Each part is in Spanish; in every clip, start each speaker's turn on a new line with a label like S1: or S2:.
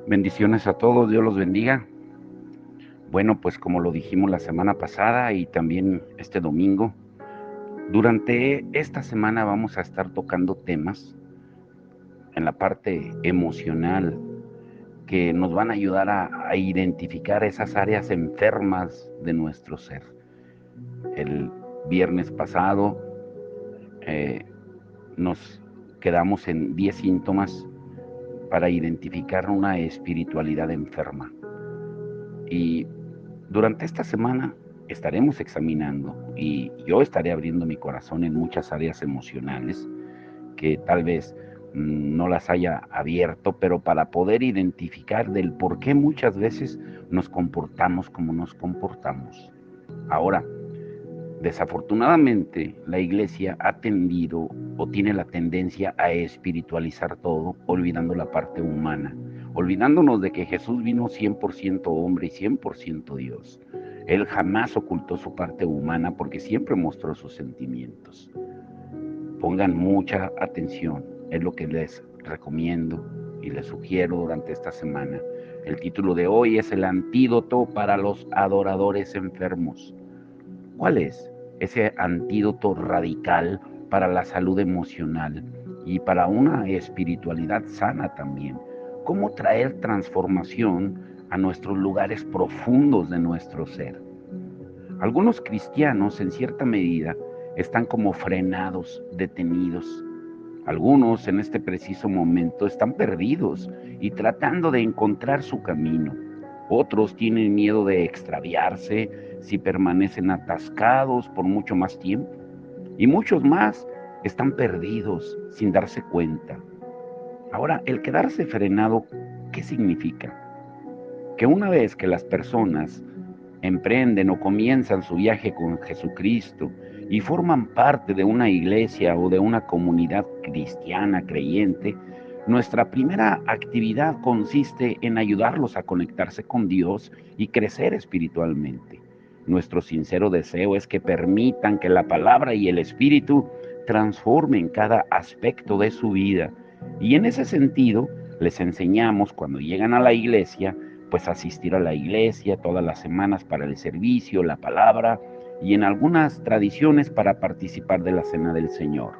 S1: Bendiciones a todos, Dios los bendiga. Bueno, pues como lo dijimos la semana pasada y también este domingo, durante esta semana vamos a estar tocando temas en la parte emocional que nos van a ayudar a identificar esas áreas enfermas de nuestro ser. El viernes pasado eh, nos quedamos en 10 síntomas para identificar una espiritualidad enferma. Y durante esta semana estaremos examinando y yo estaré abriendo mi corazón en muchas áreas emocionales que tal vez no las haya abierto, pero para poder identificar del por qué muchas veces nos comportamos como nos comportamos. Ahora, desafortunadamente, la iglesia ha tendido o tiene la tendencia a espiritualizar todo, olvidando la parte humana, olvidándonos de que Jesús vino 100% hombre y 100% Dios. Él jamás ocultó su parte humana porque siempre mostró sus sentimientos. Pongan mucha atención, es lo que les recomiendo y les sugiero durante esta semana. El título de hoy es el antídoto para los adoradores enfermos. ¿Cuál es ese antídoto radical para la salud emocional y para una espiritualidad sana también? ¿Cómo traer transformación a nuestros lugares profundos de nuestro ser? Algunos cristianos, en cierta medida, están como frenados, detenidos. Algunos en este preciso momento están perdidos y tratando de encontrar su camino. Otros tienen miedo de extraviarse si permanecen atascados por mucho más tiempo. Y muchos más están perdidos sin darse cuenta. Ahora, el quedarse frenado, ¿qué significa? Que una vez que las personas emprenden o comienzan su viaje con Jesucristo y forman parte de una iglesia o de una comunidad cristiana creyente, nuestra primera actividad consiste en ayudarlos a conectarse con Dios y crecer espiritualmente. Nuestro sincero deseo es que permitan que la palabra y el Espíritu transformen cada aspecto de su vida. Y en ese sentido, les enseñamos cuando llegan a la iglesia pues asistir a la iglesia todas las semanas para el servicio, la palabra y en algunas tradiciones para participar de la cena del Señor.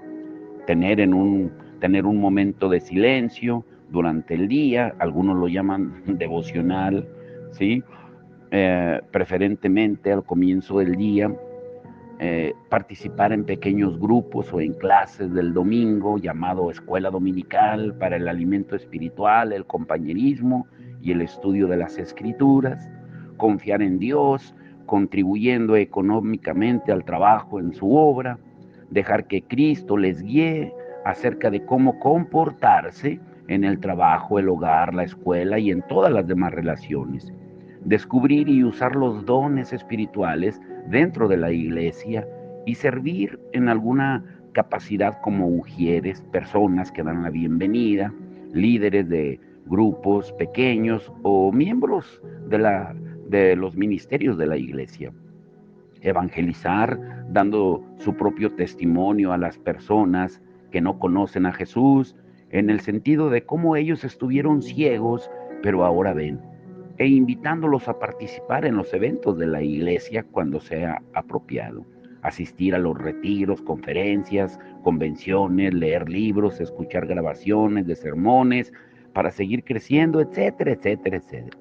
S1: Tener un momento de silencio durante el día, algunos lo llaman devocional, ¿sí? Preferentemente al comienzo del día, participar en pequeños grupos o en clases del domingo llamado escuela dominical para el alimento espiritual, el compañerismo y el estudio de las escrituras, confiar en Dios, contribuyendo económicamente al trabajo en su obra, dejar que Cristo les guíe acerca de cómo comportarse en el trabajo, el hogar, la escuela y en todas las demás relaciones. Descubrir y usar los dones espirituales dentro de la iglesia y servir en alguna capacidad como ujieres, personas que dan la bienvenida, líderes de grupos pequeños o miembros de los ministerios de la iglesia. Evangelizar, dando su propio testimonio a las personas que no conocen a Jesús, en el sentido de cómo ellos estuvieron ciegos, pero ahora ven, e invitándolos a participar en los eventos de la iglesia cuando sea apropiado, asistir a los retiros, conferencias, convenciones, leer libros, escuchar grabaciones de sermones para seguir creciendo, etcétera, etcétera, etcétera.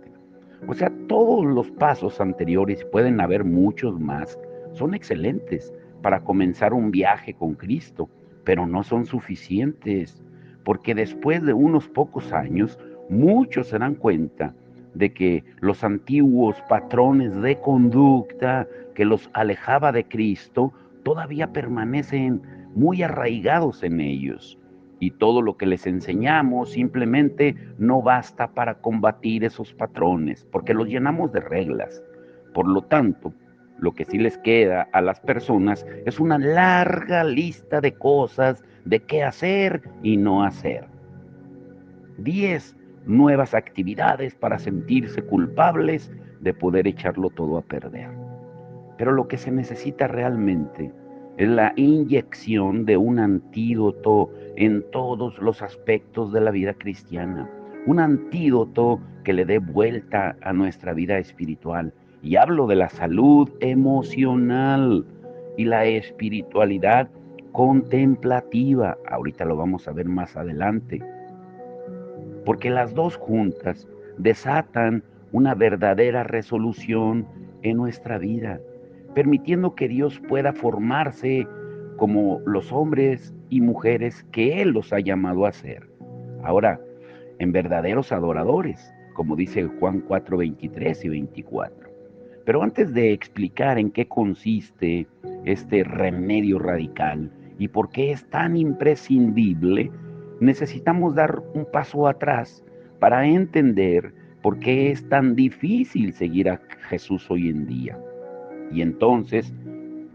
S1: O sea, todos los pasos anteriores, pueden haber muchos más, son excelentes para comenzar un viaje con Cristo, pero no son suficientes, porque después de unos pocos años, muchos se dan cuenta de que los antiguos patrones de conducta que los alejaba de Cristo todavía permanecen muy arraigados en ellos. Y todo lo que les enseñamos simplemente no basta para combatir esos patrones, porque los llenamos de reglas. Por lo tanto, lo que sí les queda a las personas es una larga lista de cosas de qué hacer y no hacer. 10 nuevas actividades para sentirse culpables de poder echarlo todo a perder. Pero lo que se necesita realmente es la inyección de un antídoto en todos los aspectos de la vida cristiana. un antídoto que le dé vuelta a nuestra vida espiritual. Y hablo de la salud emocional y la espiritualidad contemplativa. Ahorita lo vamos a ver más adelante. Porque las dos juntas desatan una verdadera resolución en nuestra vida, permitiendo que Dios pueda formarse como los hombres y mujeres que Él los ha llamado a ser. Ahora, en verdaderos adoradores, como dice Juan 4, 23 y 24. Pero antes de explicar en qué consiste este remedio radical y por qué es tan imprescindible, necesitamos dar un paso atrás para entender por qué es tan difícil seguir a Jesús hoy en día. Y entonces,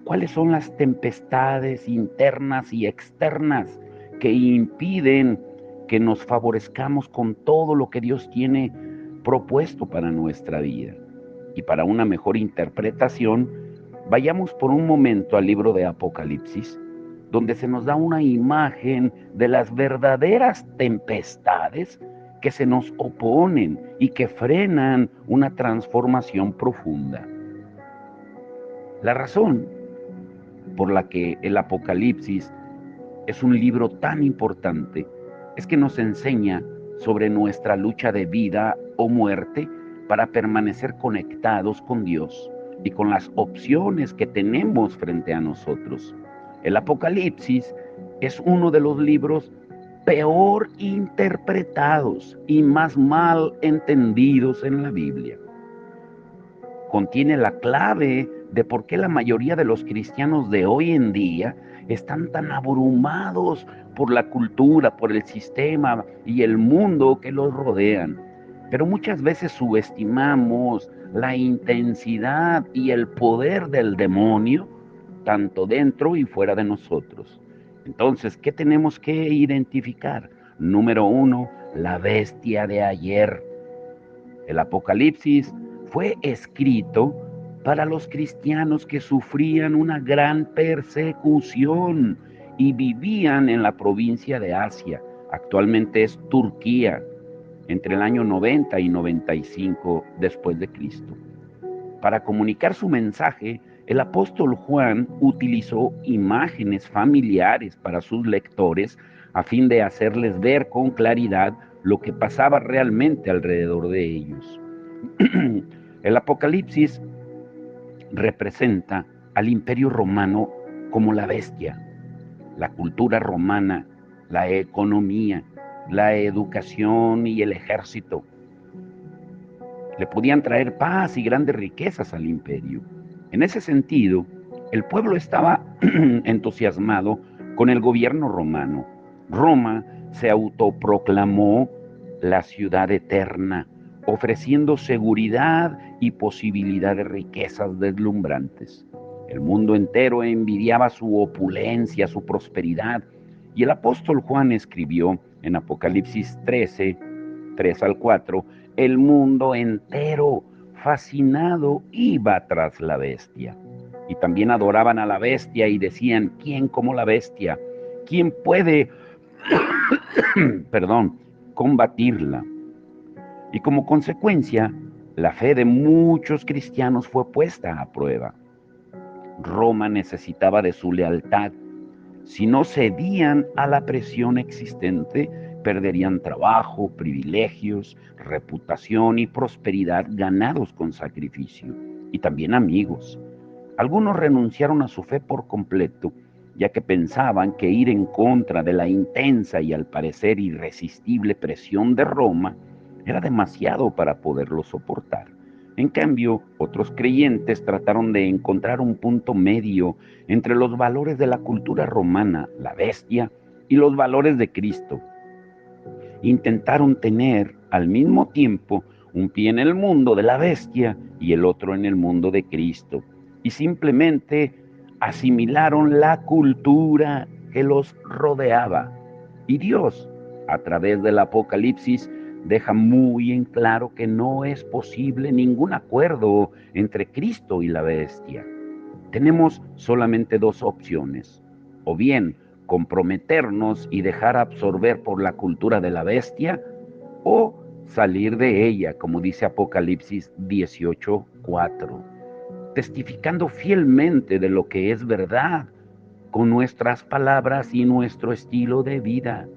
S1: ¿cuáles son las tempestades internas y externas que impiden que nos favorezcamos con todo lo que Dios tiene propuesto para nuestra vida? Y para una mejor interpretación, vayamos por un momento al libro de Apocalipsis, donde se nos da una imagen de las verdaderas tempestades que se nos oponen y que frenan una transformación profunda. La razón por la que el Apocalipsis es un libro tan importante es que nos enseña sobre nuestra lucha de vida o muerte para permanecer conectados con Dios y con las opciones que tenemos frente a nosotros. El Apocalipsis es uno de los libros peor interpretados y más mal entendidos en la Biblia. Contiene la clave de por qué la mayoría de los cristianos de hoy en día están tan abrumados por la cultura, por el sistema y el mundo que los rodean. Pero muchas veces subestimamos la intensidad y el poder del demonio, tanto dentro y fuera de nosotros. Entonces, ¿qué tenemos que identificar? Número uno, la bestia de ayer. El Apocalipsis fue escrito para los cristianos que sufrían una gran persecución y vivían en la provincia de Asia. Actualmente es Turquía, entre el año 90 y 95 después de Cristo. Para comunicar su mensaje, el apóstol Juan utilizó imágenes familiares para sus lectores a fin de hacerles ver con claridad lo que pasaba realmente alrededor de ellos. El Apocalipsis representa al Imperio Romano como la bestia, la cultura romana, la economía, la educación y el ejército. Le podían traer paz y grandes riquezas al imperio. En ese sentido, el pueblo estaba entusiasmado con el gobierno romano. Roma se autoproclamó la ciudad eterna, ofreciendo seguridad y posibilidad de riquezas deslumbrantes. El mundo entero envidiaba su opulencia, su prosperidad, y el apóstol Juan escribió en Apocalipsis 13, 3 al 4, el mundo entero, fascinado, iba tras la bestia. Y también adoraban a la bestia y decían, ¿quién como la bestia? ¿Quién puede, combatirla? Y como consecuencia, la fe de muchos cristianos fue puesta a prueba. Roma necesitaba de su lealtad. Si no cedían a la presión existente, perderían trabajo, privilegios, reputación y prosperidad ganados con sacrificio, y también amigos. Algunos renunciaron a su fe por completo, ya que pensaban que ir en contra de la intensa y al parecer irresistible presión de Roma era demasiado para poderlo soportar. En cambio, otros creyentes trataron de encontrar un punto medio entre los valores de la cultura romana, la bestia, y los valores de Cristo. Intentaron tener al mismo tiempo un pie en el mundo de la bestia y el otro en el mundo de Cristo. Y simplemente asimilaron la cultura que los rodeaba. Y Dios, a través del Apocalipsis, deja muy en claro que no es posible ningún acuerdo entre Cristo y la bestia. Tenemos solamente dos opciones: o bien comprometernos y dejar absorber por la cultura de la bestia, o salir de ella, como dice Apocalipsis 18:4, testificando fielmente de lo que es verdad con nuestras palabras y nuestro estilo de vida.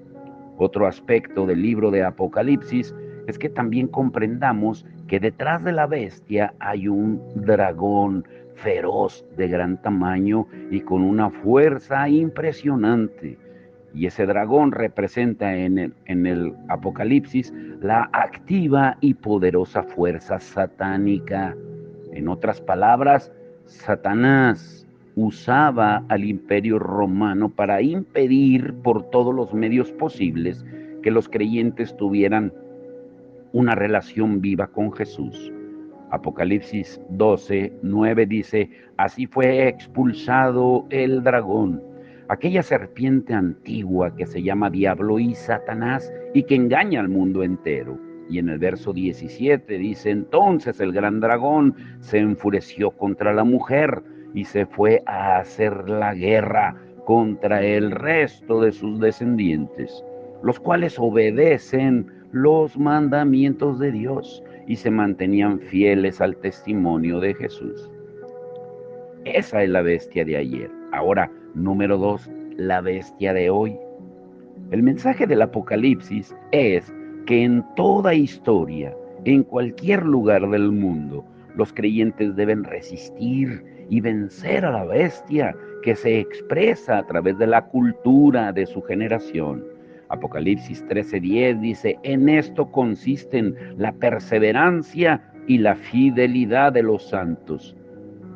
S1: Otro aspecto del libro de Apocalipsis es que también comprendamos que detrás de la bestia hay un dragón feroz de gran tamaño y con una fuerza impresionante. Y ese dragón representa en el Apocalipsis la activa y poderosa fuerza satánica. En otras palabras, Satanás usaba al imperio romano para impedir por todos los medios posibles que los creyentes tuvieran una relación viva con Jesús. Apocalipsis 12:9 dice: así fue expulsado el dragón, aquella serpiente antigua que se llama Diablo y Satanás y que engaña al mundo entero. Y en el verso 17 dice: entonces el gran dragón se enfureció contra la mujer y se fue a hacer la guerra contra el resto de sus descendientes, los cuales obedecen los mandamientos de Dios y se mantenían fieles al testimonio de Jesús. Esa es la bestia de ayer. Ahora, número 2, la bestia de hoy. El mensaje del Apocalipsis es que en toda historia, en cualquier lugar del mundo, los creyentes deben resistir y vencer a la bestia que se expresa a través de la cultura de su generación. Apocalipsis 13:10 dice: en esto consisten la perseverancia y la fidelidad de los santos.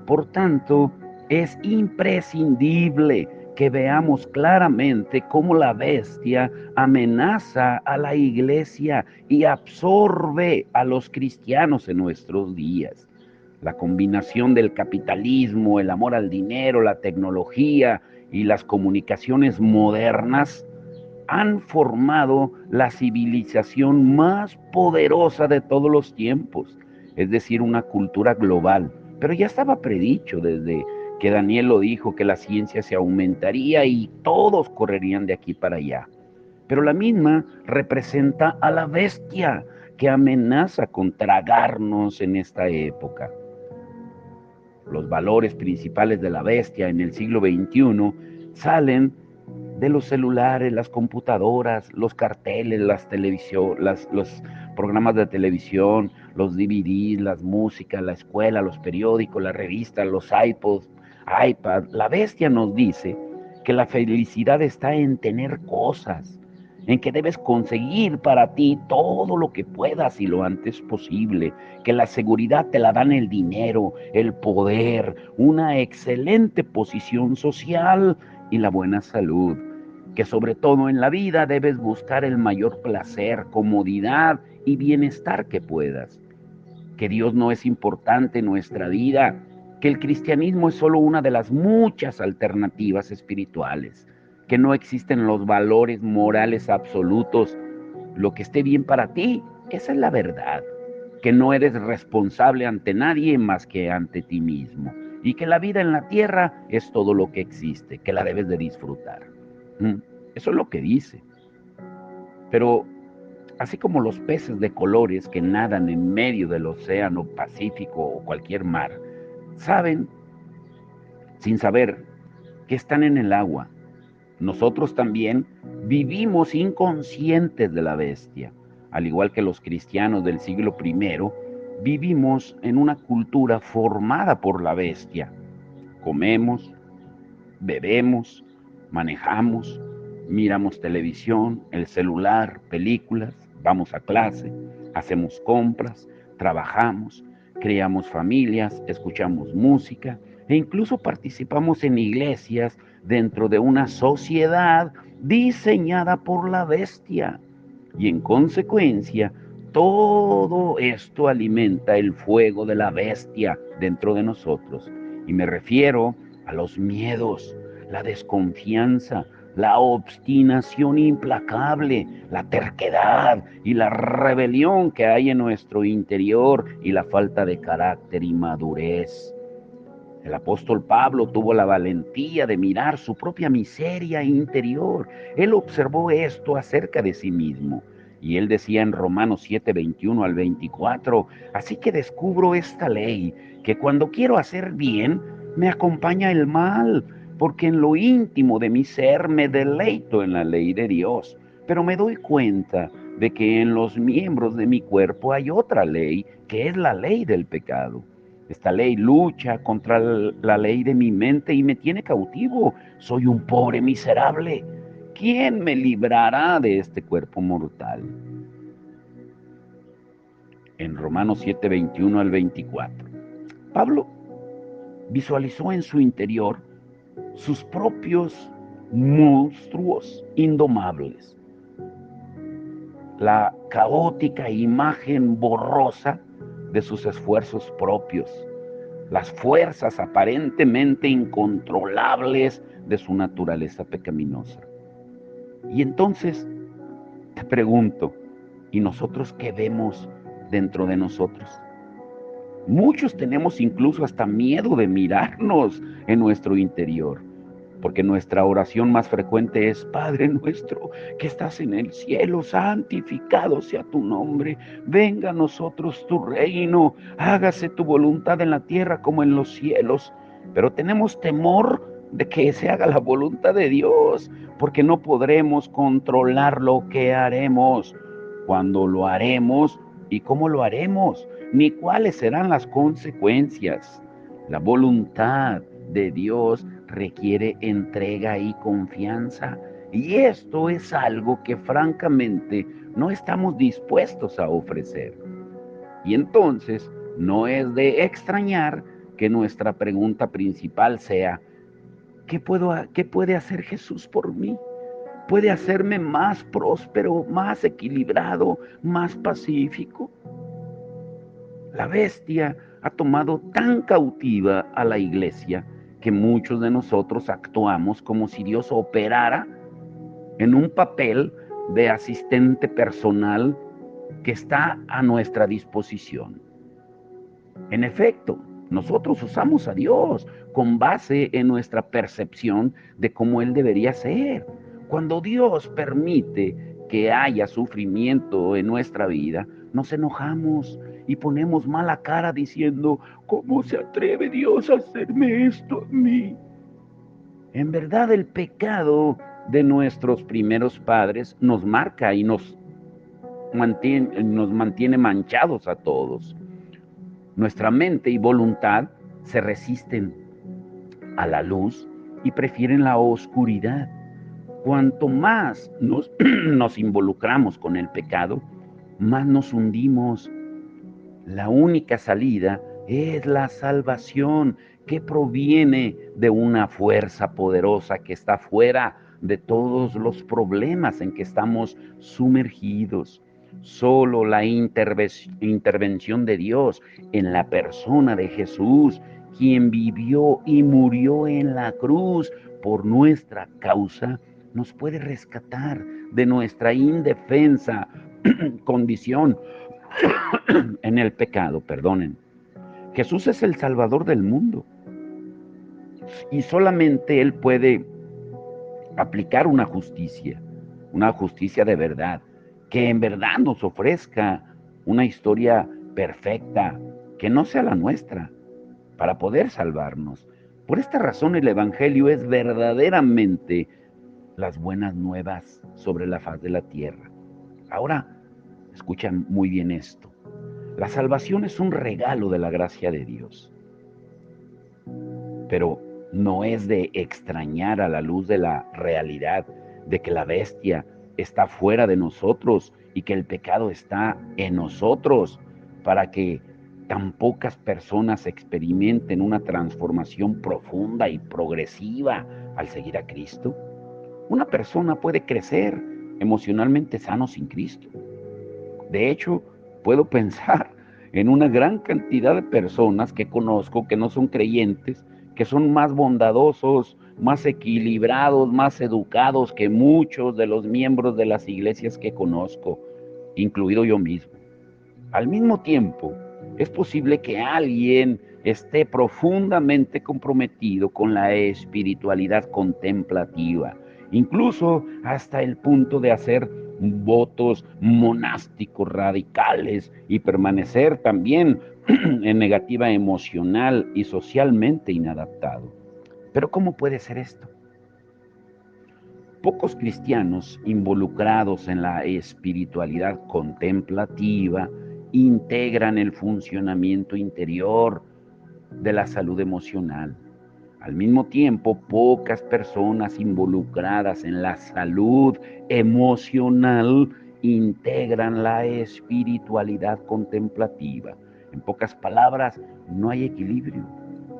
S1: Por tanto, es imprescindible que veamos claramente cómo la bestia amenaza a la iglesia y absorbe a los cristianos en nuestros días. La combinación del capitalismo, el amor al dinero, la tecnología y las comunicaciones modernas han formado la civilización más poderosa de todos los tiempos, es decir, una cultura global. Pero ya estaba predicho desde que Daniel lo dijo, que la ciencia se aumentaría y todos correrían de aquí para allá. Pero la misma representa a la bestia que amenaza con tragarnos en esta época. Los valores principales de la bestia en el siglo XXI salen de los celulares, las computadoras, los carteles, los programas de televisión, los DVDs, las músicas, la escuela, los periódicos, las revistas, los iPods, iPad. La bestia nos dice que la felicidad está en tener cosas, en que debes conseguir para ti todo lo que puedas y lo antes posible, que la seguridad te la dan el dinero, el poder, una excelente posición social y la buena salud, que sobre todo en la vida debes buscar el mayor placer, comodidad y bienestar que puedas, que Dios no es importante en nuestra vida, que el cristianismo es solo una de las muchas alternativas espirituales, que no existen los valores morales absolutos. Lo que esté bien para ti, esa es la verdad, que no eres responsable ante nadie más que ante ti mismo, y que la vida en la tierra es todo lo que existe, que la debes de disfrutar. Eso es lo que dice. Pero así como los peces de colores que nadan en medio del océano Pacífico o cualquier mar, saben, sin saber, que están en el agua, nosotros también vivimos inconscientes de la bestia. Al igual que los cristianos del siglo I, vivimos en una cultura formada por la bestia. Comemos, bebemos, manejamos, miramos televisión, el celular, películas, vamos a clase, hacemos compras, trabajamos, creamos familias, escuchamos música e incluso participamos en iglesias dentro de una sociedad diseñada por la bestia. Y en consecuencia, todo esto alimenta el fuego de la bestia dentro de nosotros. Y me refiero a los miedos, la desconfianza, la obstinación implacable, la terquedad y la rebelión que hay en nuestro interior y la falta de carácter y madurez. El apóstol Pablo tuvo la valentía de mirar su propia miseria interior. Él observó esto acerca de sí mismo Y él decía en Romanos 7, 21 al 24, así que descubro esta ley, que cuando quiero hacer bien, me acompaña el mal, porque en lo íntimo de mi ser me deleito en la ley de Dios, pero me doy cuenta de que en los miembros de mi cuerpo hay otra ley, que es la ley del pecado. Esta ley lucha contra la ley de mi mente y me tiene cautivo. Soy un pobre miserable. ¿Quién me librará de este cuerpo mortal? En Romanos 7, 21 al 24. Pablo visualizó en su interior sus propios monstruos indomables, la caótica imagen borrosa de sus esfuerzos propios, las fuerzas aparentemente incontrolables de su naturaleza pecaminosa. Y entonces te pregunto, ¿y nosotros qué vemos dentro de nosotros? Muchos tenemos incluso hasta miedo de mirarnos en nuestro interior, porque nuestra oración más frecuente es: Padre nuestro que estás en el cielo, santificado sea tu nombre, venga a nosotros tu reino, hágase tu voluntad en la tierra como en los cielos. Pero tenemos temor de que se haga la voluntad de Dios, porque no podremos controlar lo que haremos, cuándo lo haremos y cómo lo haremos, ni cuáles serán las consecuencias. La voluntad de Dios requiere entrega y confianza. Y esto es algo que francamente no estamos dispuestos a ofrecer. Y entonces no es de extrañar que nuestra pregunta principal sea: ¿qué puede hacer Jesús por mí? ¿Puede hacerme más próspero, más equilibrado, más pacífico? La bestia ha tomado tan cautiva a la iglesia que muchos de nosotros actuamos como si Dios operara en un papel de asistente personal que está a nuestra disposición. En efecto, nosotros usamos a Dios con base en nuestra percepción de cómo Él debería ser. Cuando Dios permite que haya sufrimiento en nuestra vida, nos enojamos y ponemos mala cara diciendo: ¿cómo se atreve Dios a hacerme esto a mí? En verdad, el pecado de nuestros primeros padres nos marca y nos mantiene manchados a todos. Nuestra mente y voluntad se resisten a la luz y prefieren la oscuridad. Cuanto más nos involucramos con el pecado, más nos hundimos. La única salida es la salvación, que proviene de una fuerza poderosa que está fuera de todos los problemas en que estamos sumergidos. Solo la intervención de Dios en la persona de Jesús, quien vivió y murió en la cruz por nuestra causa, nos puede rescatar de nuestra indefensa condición en el pecado, perdonen. Jesús es el Salvador del mundo y solamente Él puede aplicar una justicia de verdad, que en verdad nos ofrezca una historia perfecta, que no sea la nuestra, para poder salvarnos. Por esta razón el Evangelio es verdaderamente las buenas nuevas sobre la faz de la tierra. Ahora, escuchan muy bien esto. La salvación es un regalo de la gracia de Dios, pero no es de extrañar a la luz de la realidad de que la bestia está fuera de nosotros y que el pecado está en nosotros, para que tan pocas personas experimenten una transformación profunda y progresiva al seguir a Cristo. Una persona puede crecer emocionalmente sano sin Cristo. De hecho, puedo pensar en una gran cantidad de personas que conozco que no son creyentes, que son más bondadosos, más equilibrados, más educados que muchos de los miembros de las iglesias que conozco, incluido yo mismo. Al mismo tiempo, es posible que alguien esté profundamente comprometido con la espiritualidad contemplativa, incluso hasta el punto de hacer votos monásticos radicales y permanecer también en negativa emocional y socialmente inadaptado. Pero ¿cómo puede ser esto? Pocos cristianos involucrados en la espiritualidad contemplativa integran el funcionamiento interior de la salud emocional. Al mismo tiempo, pocas personas involucradas en la salud emocional integran la espiritualidad contemplativa. En pocas palabras, no hay equilibrio,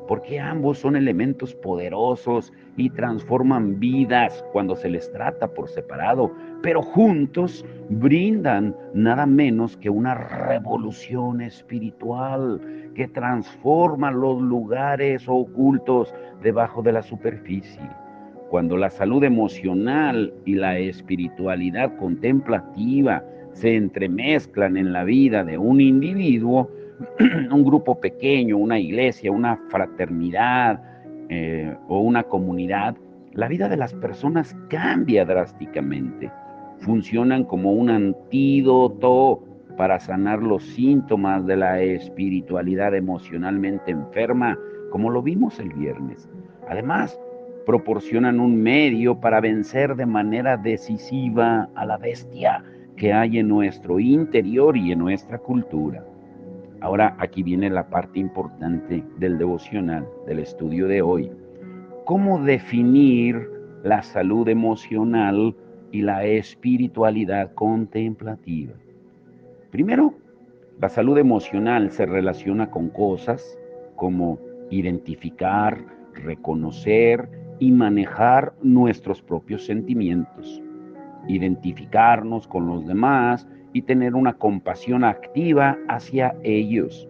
S1: porque ambos son elementos poderosos y transforman vidas cuando se les trata por separado, pero juntos brindan nada menos que una revolución espiritual que transforma los lugares ocultos debajo de la superficie. Cuando la salud emocional y la espiritualidad contemplativa se entremezclan en la vida de un individuo, un grupo pequeño, una iglesia, una fraternidad o una comunidad, la vida de las personas cambia drásticamente. Funcionan como un antídoto para sanar los síntomas de la espiritualidad emocionalmente enferma, como lo vimos el viernes. Además, proporcionan un medio para vencer de manera decisiva a la bestia que hay en nuestro interior y en nuestra cultura. Ahora aquí viene la parte importante del devocional, del estudio de hoy. ¿Cómo definir la salud emocional y la espiritualidad contemplativa? Primero, la salud emocional se relaciona con cosas como identificar, reconocer y manejar nuestros propios sentimientos, identificarnos con los demás y tener una compasión activa hacia ellos,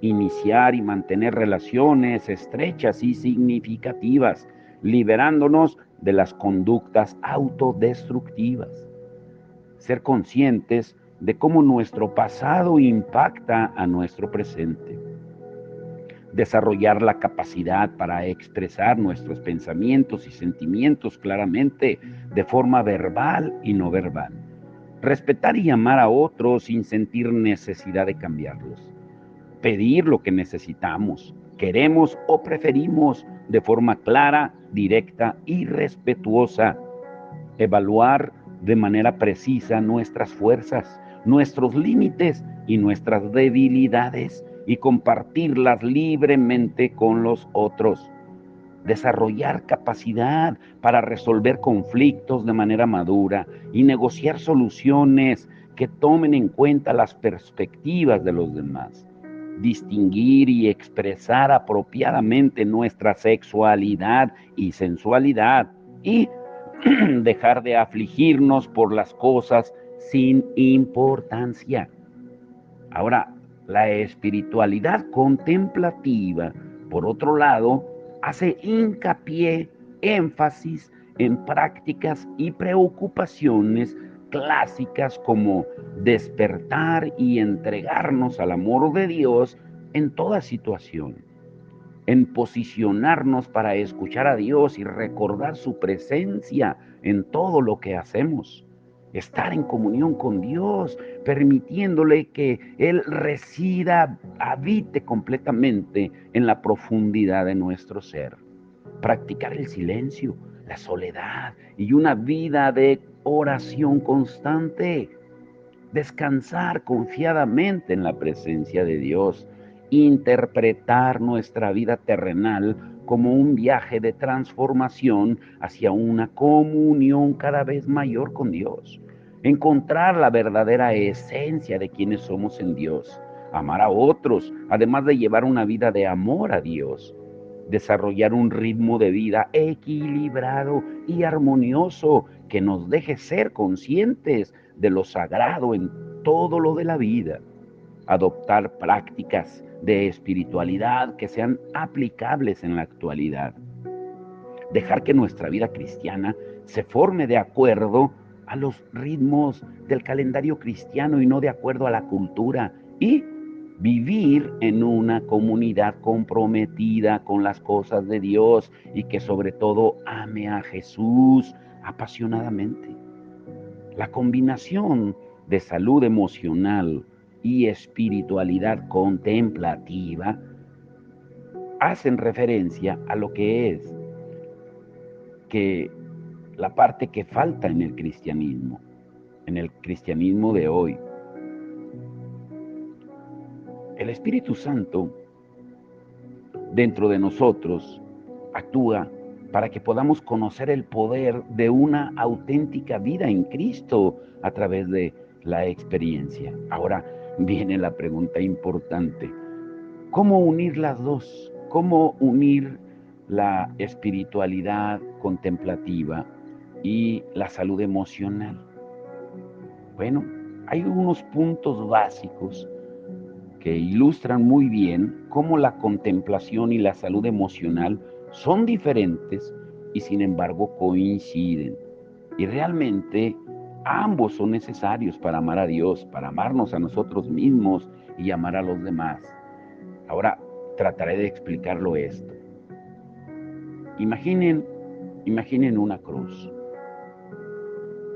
S1: iniciar y mantener relaciones estrechas y significativas, liberándonos de las conductas autodestructivas. Ser conscientes de cómo nuestro pasado impacta a nuestro presente. Desarrollar la capacidad para expresar nuestros pensamientos y sentimientos claramente de forma verbal y no verbal. Respetar y amar a otros sin sentir necesidad de cambiarlos. Pedir lo que necesitamos, queremos o preferimos de forma clara, directa y respetuosa. Evaluar de manera precisa nuestras fuerzas, nuestros límites y nuestras debilidades y compartirlas libremente con los otros. Desarrollar capacidad para resolver conflictos de manera madura y negociar soluciones que tomen en cuenta las perspectivas de los demás. Distinguir y expresar apropiadamente nuestra sexualidad y sensualidad y dejar de afligirnos por las cosas sin importancia. Ahora, la espiritualidad contemplativa, por otro lado, hace hincapié, énfasis en prácticas y preocupaciones clásicas como despertar y entregarnos al amor de Dios en toda situación, en posicionarnos para escuchar a Dios y recordar su presencia en todo lo que hacemos. Estar en comunión con Dios, permitiéndole que Él resida, habite completamente en la profundidad de nuestro ser. Practicar el silencio, la soledad y una vida de oración constante. Descansar confiadamente en la presencia de Dios, interpretar nuestra vida terrenal como un viaje de transformación hacia una comunión cada vez mayor con Dios, encontrar la verdadera esencia de quienes somos en Dios, amar a otros, además de llevar una vida de amor a Dios, desarrollar un ritmo de vida equilibrado y armonioso que nos deje ser conscientes de lo sagrado en todo lo de la vida, adoptar prácticas de espiritualidad que sean aplicables en la actualidad, dejar que nuestra vida cristiana se forme de acuerdo a los ritmos del calendario cristiano y no de acuerdo a la cultura, y vivir en una comunidad comprometida con las cosas de Dios y que sobre todo ame a Jesús apasionadamente. La combinación de salud emocional y espiritualidad contemplativa hacen referencia a lo que es que la parte que falta en el cristianismo de hoy. El Espíritu Santo dentro de nosotros actúa para que podamos conocer el poder de una auténtica vida en Cristo a través de la experiencia. Ahora viene la pregunta importante: ¿cómo unir las dos? ¿Cómo unir la espiritualidad contemplativa y la salud emocional? Bueno, hay unos puntos básicos que ilustran muy bien cómo la contemplación y la salud emocional son diferentes y sin embargo coinciden. Y realmente ambos son necesarios para amar a Dios, para amarnos a nosotros mismos y amar a los demás. Ahora trataré de explicarlo esto. Imaginen una cruz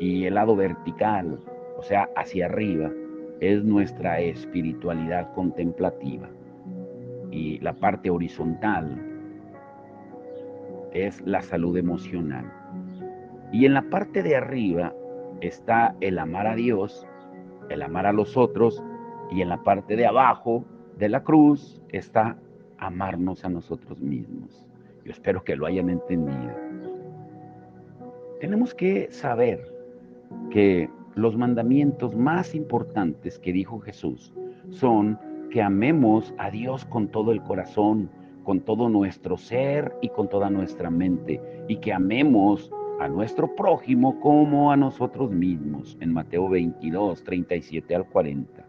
S1: y el lado vertical, o sea, hacia arriba, es nuestra espiritualidad contemplativa y la parte horizontal es la salud emocional. Y en la parte de arriba está el amar a Dios, el amar a los otros, y en la parte de abajo de la cruz está amarnos a nosotros mismos. Yo espero que lo hayan entendido. Tenemos que saber que los mandamientos más importantes que dijo Jesús son que amemos a Dios con todo el corazón, con todo nuestro ser y con toda nuestra mente, y que amemos a nuestro prójimo como a nosotros mismos, en Mateo 22, 37 al 40.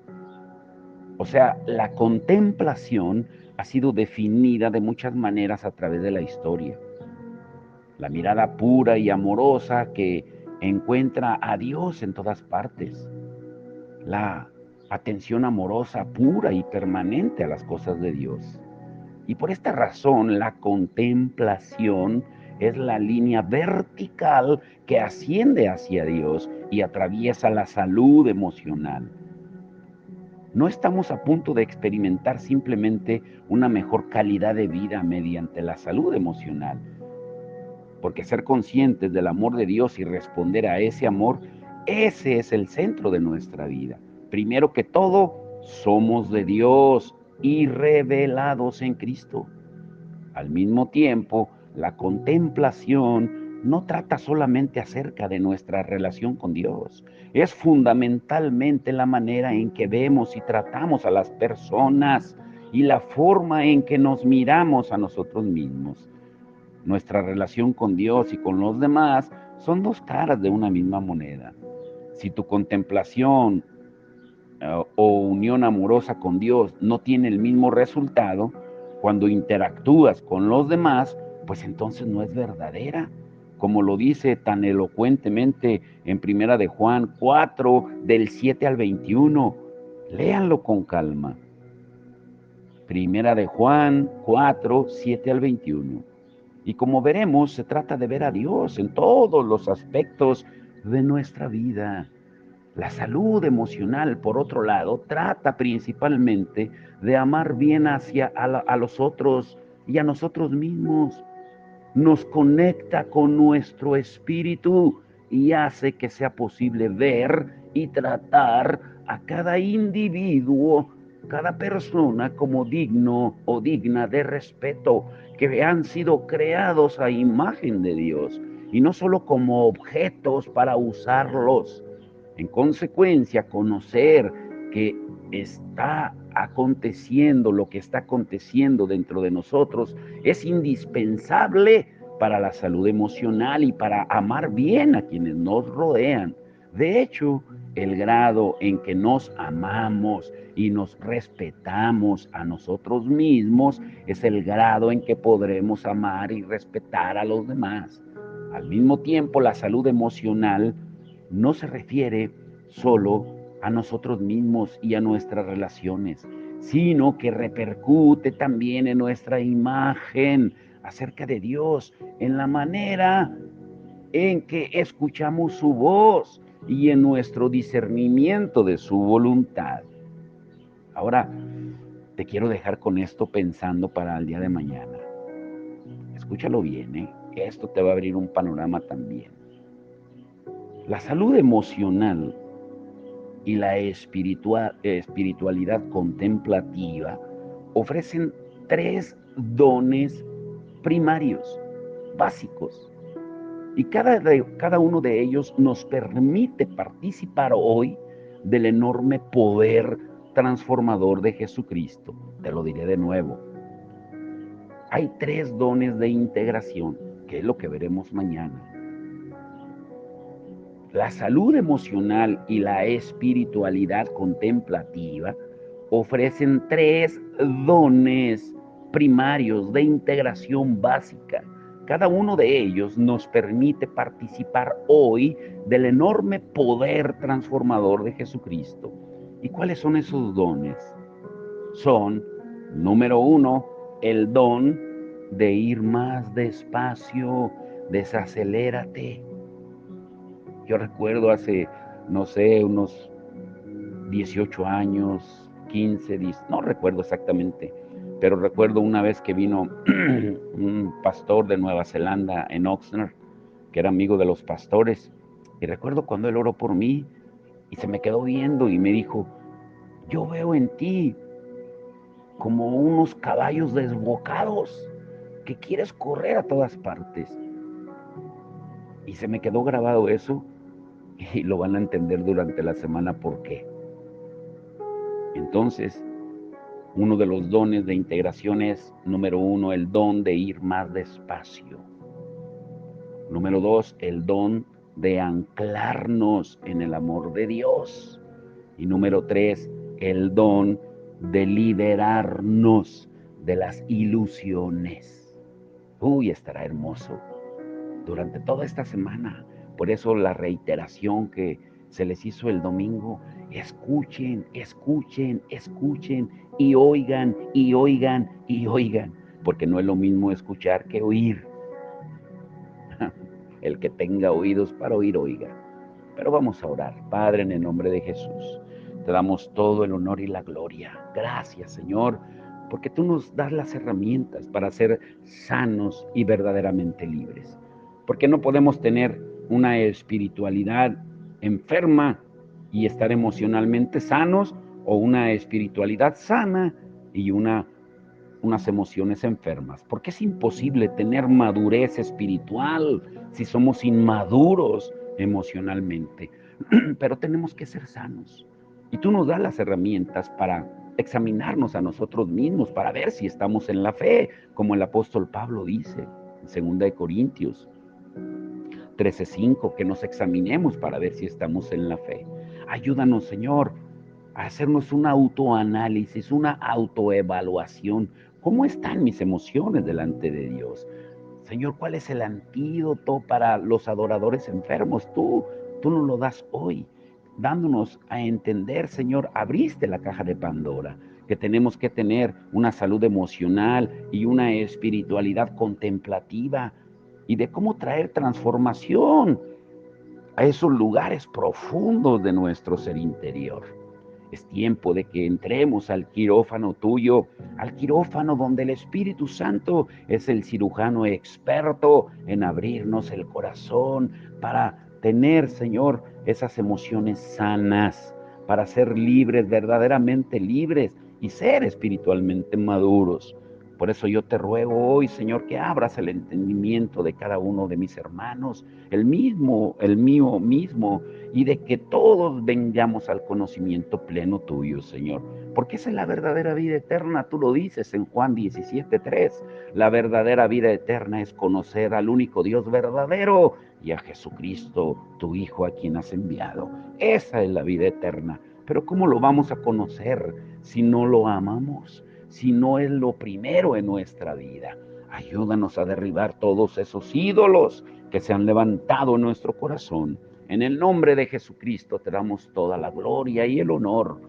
S1: O sea, la contemplación ha sido definida de muchas maneras a través de la historia. La mirada pura y amorosa que encuentra a Dios en todas partes. La atención amorosa, pura y permanente a las cosas de Dios. Y por esta razón, la contemplación es la línea vertical que asciende hacia Dios y atraviesa la salud emocional. No estamos a punto de experimentar simplemente una mejor calidad de vida mediante la salud emocional, porque ser conscientes del amor de Dios y responder a ese amor, ese es el centro de nuestra vida. Primero que todo, somos de Dios y revelados en Cristo. Al mismo tiempo, la contemplación no trata solamente acerca de nuestra relación con Dios. Es fundamentalmente la manera en que vemos y tratamos a las personas y la forma en que nos miramos a nosotros mismos. Nuestra relación con Dios y con los demás son dos caras de una misma moneda. Si tu contemplación o unión amorosa con Dios no tiene el mismo resultado, cuando interactúas con los demás, pues entonces no es verdadera. Como lo dice tan elocuentemente en Primera de Juan 4, del 7 al 21. Léanlo con calma. Primera de Juan 4, 7 al 21. Y como veremos, se trata de ver a Dios en todos los aspectos de nuestra vida. La salud emocional, por otro lado, trata principalmente de amar bien a los otros y a nosotros mismos. Nos conecta con nuestro espíritu y hace que sea posible ver y tratar a cada individuo, cada persona como digno o digna de respeto, que han sido creados a imagen de Dios y no solo como objetos para usarlos. En consecuencia, conocer que está aconteciendo lo que está aconteciendo dentro de nosotros es indispensable para la salud emocional y para amar bien a quienes nos rodean. De hecho, el grado en que nos amamos y nos respetamos a nosotros mismos es el grado en que podremos amar y respetar a los demás. Al mismo tiempo, la salud emocional no se refiere solo a nosotros mismos y a nuestras relaciones, sino que repercute también en nuestra imagen acerca de Dios, en la manera en que escuchamos su voz y en nuestro discernimiento de su voluntad. Ahora, te quiero dejar con esto pensando para el día de mañana. Escúchalo bien, ¿eh? Esto te va a abrir un panorama también. La salud emocional y la espiritualidad contemplativa ofrecen 3 dones primarios, básicos. Y cada uno de ellos nos permite participar hoy del enorme poder transformador de Jesucristo. Te lo diré de nuevo. Hay 3 dones de integración, que es lo que veremos mañana. La salud emocional y la espiritualidad contemplativa ofrecen 3 dones primarios de integración básica. Cada uno de ellos nos permite participar hoy del enorme poder transformador de Jesucristo. ¿Y cuáles son esos dones? Son, número 1, el don de ir más despacio, desacelérate. Yo recuerdo hace, no sé, unos 18 años, 15, 10, no recuerdo exactamente, pero recuerdo una vez que vino un pastor de Nueva Zelanda en Oxnard, que era amigo de los pastores, y recuerdo cuando él oró por mí y se me quedó viendo y me dijo, yo veo en ti como unos caballos desbocados que quieres correr a todas partes. Y se me quedó grabado eso y lo van a entender durante la semana por qué. Entonces, uno de los dones de integración es, número 1, el don de ir más despacio. Número 2, el don de anclarnos en el amor de Dios. Y número 3, el don de liberarnos de las ilusiones. Uy, estará hermoso durante toda esta semana. Por eso la reiteración que se les hizo el domingo, escuchen, escuchen, escuchen y oigan, y oigan, y oigan, porque no es lo mismo escuchar que oír. El que tenga oídos para oír, oiga. Pero vamos a orar. Padre, en el nombre de Jesús, te damos todo el honor y la gloria. Gracias, Señor, porque tú nos das las herramientas para ser sanos y verdaderamente libres. Porque no podemos tener una espiritualidad enferma y estar emocionalmente sanos, o una espiritualidad sana y unas emociones enfermas, porque es imposible tener madurez espiritual si somos inmaduros emocionalmente. Pero tenemos que ser sanos. Y tú nos das las herramientas para examinarnos a nosotros mismos, para ver si estamos en la fe, como el apóstol Pablo dice en 2 Corintios 13:5, que nos examinemos para ver si estamos en la fe. Ayúdanos, Señor, a hacernos un autoanálisis, una autoevaluación. ¿Cómo están mis emociones delante de Dios? Señor, ¿cuál es el antídoto para los adoradores enfermos? Tú nos lo das hoy, dándonos a entender, Señor, abriste la caja de Pandora, que tenemos que tener una salud emocional y una espiritualidad contemplativa, y de cómo traer transformación a esos lugares profundos de nuestro ser interior. Es tiempo de que entremos al quirófano tuyo, al quirófano donde el Espíritu Santo es el cirujano experto en abrirnos el corazón para tener, Señor, esas emociones sanas, para ser libres, verdaderamente libres, y ser espiritualmente maduros. Por eso yo te ruego hoy, Señor, que abras el entendimiento de cada uno de mis hermanos, el mío mismo, y de que todos vengamos al conocimiento pleno tuyo, Señor. Porque esa es la verdadera vida eterna, tú lo dices en Juan 17:3. La verdadera vida eterna es conocer al único Dios verdadero y a Jesucristo, tu Hijo, a quien has enviado. Esa es la vida eterna. Pero ¿cómo lo vamos a conocer si no lo amamos? Si no es lo primero en nuestra vida. Ayúdanos a derribar todos esos ídolos que se han levantado en nuestro corazón. En el nombre de Jesucristo te damos toda la gloria y el honor.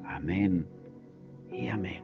S1: Amén y amén.